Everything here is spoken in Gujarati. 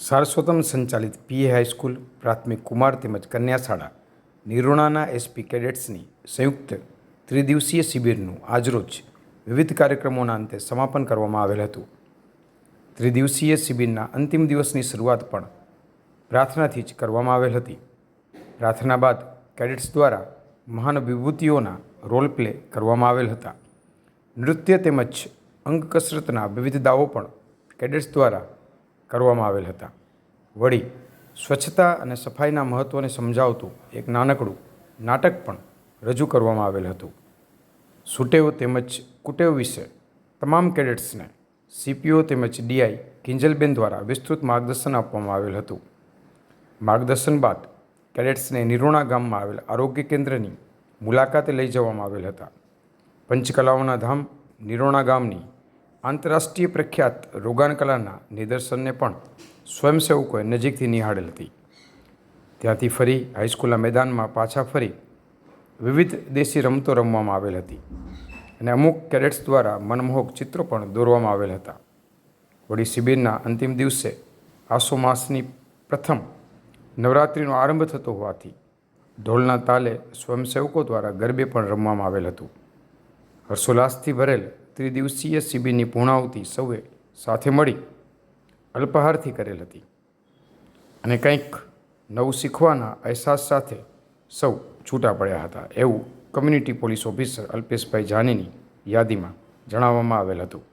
સારસ્વતમ સંચાલિત પીએ હાઈસ્કૂલ પ્રાથમિક કુમાર તેમજ કન્યા શાળા નિરોણાના એસપી કેડેટ્સની સંયુક્ત ત્રિદિવસીય શિબિરનું આજરોજ વિવિધ કાર્યક્રમોના અંતે સમાપન કરવામાં આવેલ હતું. ત્રિદિવસીય શિબિરના અંતિમ દિવસની શરૂઆત પણ પ્રાર્થનાથી જ કરવામાં આવેલ હતી. પ્રાર્થના બાદ કેડેટ્સ દ્વારા મહાન વિભૂતિઓના રોલ પ્લે કરવામાં આવેલ હતા. નૃત્ય તેમજ અંગ કસરતના વિવિધ દાવો પણ કેડેટ્સ દ્વારા કરવામાં આવેલ હતા. વળી સ્વચ્છતા અને સફાઈના મહત્ત્વને સમજાવતું એક નાનકડું નાટક પણ રજૂ કરવામાં આવેલ હતું. સુટેવ તેમજ કુટેવ વિશે તમામ કેડેટ્સને સીપીઓ તેમજ ડીઆઈ કિંજલબેન દ્વારા વિસ્તૃત માર્ગદર્શન આપવામાં આવેલ હતું. માર્ગદર્શન બાદ કેડેટ્સને નિરોણા ગામમાં આવેલ આરોગ્ય કેન્દ્રની મુલાકાતે લઈ જવામાં આવેલ હતા. પંચકલાઓના ધામ નિરોણા ગામની આંતરરાષ્ટ્રીય પ્રખ્યાત રોગાન કલાના નિદર્શનને પણ સ્વયંસેવકોએ નજીકથી નિહાળેલ હતી. ત્યાંથી ફરી હાઈસ્કૂલના મેદાનમાં પાછા ફરી વિવિધ દેશી રમતો રમવામાં આવેલ હતી અને અમુક કેડેટ્સ દ્વારા મનમોહક ચિત્રો પણ દોરવામાં આવેલ હતા. વળી શિબિરના અંતિમ દિવસે આસો માસની પ્રથમ નવરાત્રિનો આરંભ થતો હોવાથી ઢોલના તાલે સ્વયંસેવકો દ્વારા ગરબે પણ રમવામાં આવેલ હતું. હર્ષોલ્લાસથી ભરેલ ત્રિદિવસીય શિબિરની પૂર્ણાહુતિ સૌએ સાથે મળી અલ્પાહારથી કરેલ હતી અને કંઈક નવું શીખવાના અહેસાસ સાથે સૌ છૂટા પડ્યા હતા એવું કમ્યુનિટી પોલીસ ઓફિસર અલ્પેશભાઈ જાનીની યાદીમાં જણાવવામાં આવેલ હતું.